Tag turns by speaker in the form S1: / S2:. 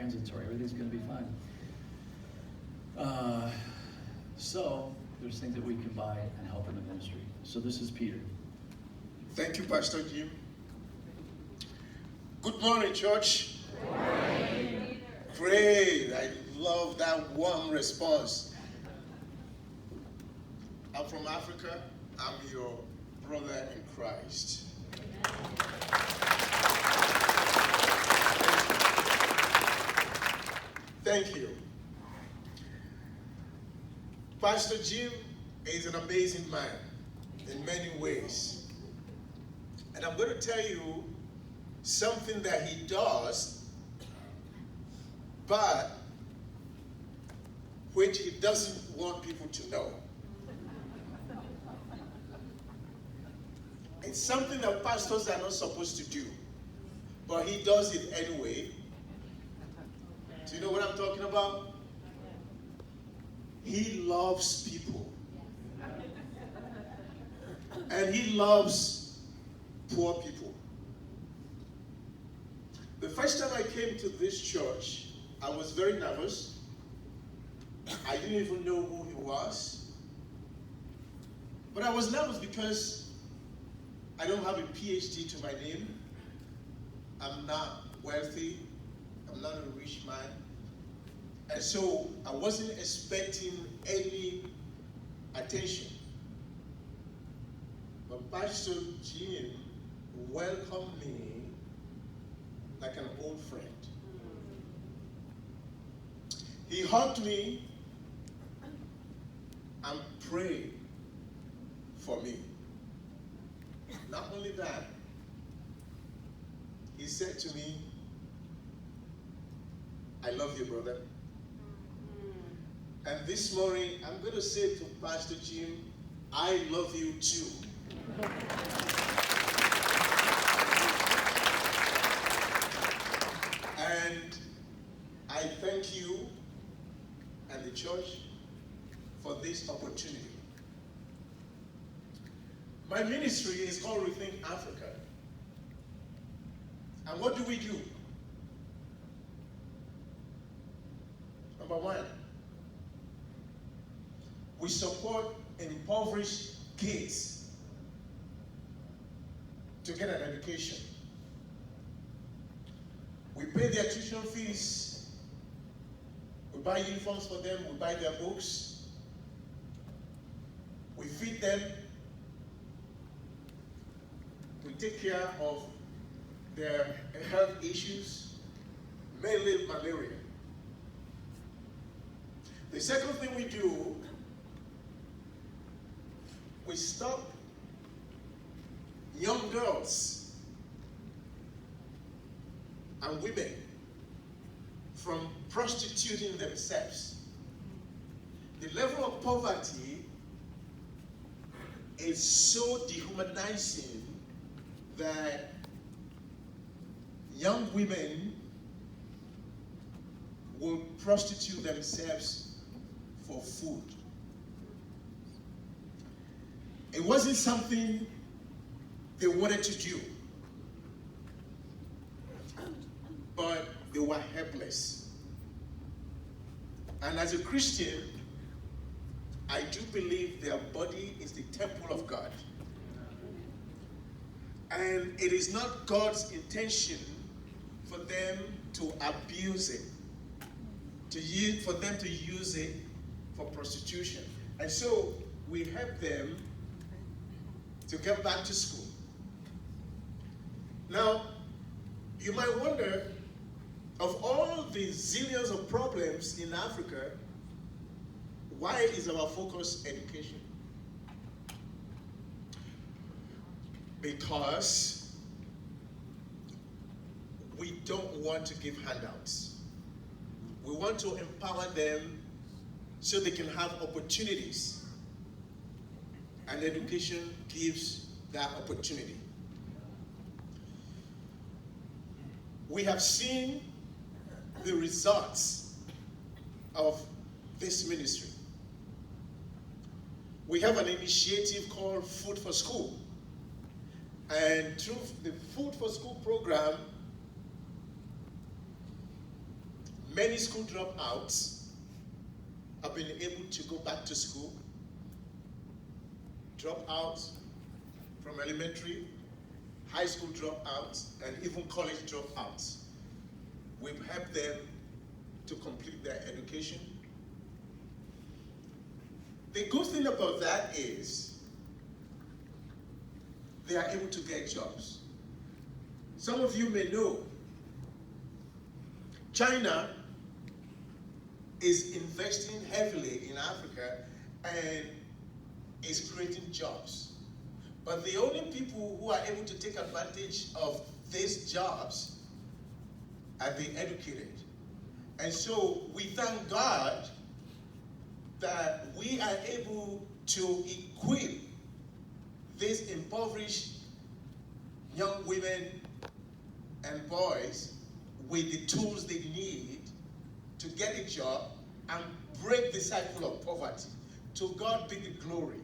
S1: transitory. Everything's going to be fine. So there's things that we can buy and help in the ministry. So this is Peter.
S2: Thank you, Pastor Jim. Good morning, church.
S3: Good morning.
S2: Great. I love that warm response. I'm from Africa. I'm your brother in Christ. Thank you. Pastor Jim is an amazing man in many ways. And I'm going to tell you something that he does, but which he doesn't want people to know. It's something that pastors are not supposed to do, but he does it anyway. Do you know what I'm talking about? He loves people. And he loves poor people. The first time I came to this church, I was very nervous. I didn't even know who he was. But I was nervous because I don't have a PhD to my name. I'm not wealthy. I'm not a rich man. And so I wasn't expecting any attention. But Pastor Jim welcomed me like an old friend. He hugged me and prayed for me. Not only that, he said to me, I love you, brother. And this morning, I'm going to say to Pastor Jim, I love you too. And I thank you and the church for this opportunity. My ministry is called Rethink Africa. And what do we do? Number one, we support impoverished kids to get an education. We pay their tuition fees. We buy uniforms for them. We buy their books. We feed them. We take care of their health issues, mainly malaria. The second thing we do, we stop young girls and women from prostituting themselves. The level of poverty is so dehumanizing that young women will prostitute themselves for food. It wasn't something they wanted to do, but they were helpless. And as a Christian, I do believe their body is the temple of God. And it is not God's intention for them to abuse it, for them to use it for prostitution. And so we help them to get back to school. Now, you might wonder, of all the zillions of problems in Africa, why is our focus education? Because we don't want to give handouts. We want to empower them so they can have opportunities. And education gives that opportunity. We have seen the results of this ministry. We have an initiative called Food for School. And through the Food for School program, Many school dropouts have been able to go back to school. Dropouts from elementary, high school dropouts, and even college dropouts. We've helped them to complete their education. The good thing about that is they are able to get jobs. Some of you may know China is investing heavily in Africa and is creating jobs. But the only people who are able to take advantage of these jobs are the educated. And so we thank God that we are able to equip these impoverished young women and boys with the tools they need to get a job and break the cycle of poverty. To God be the glory.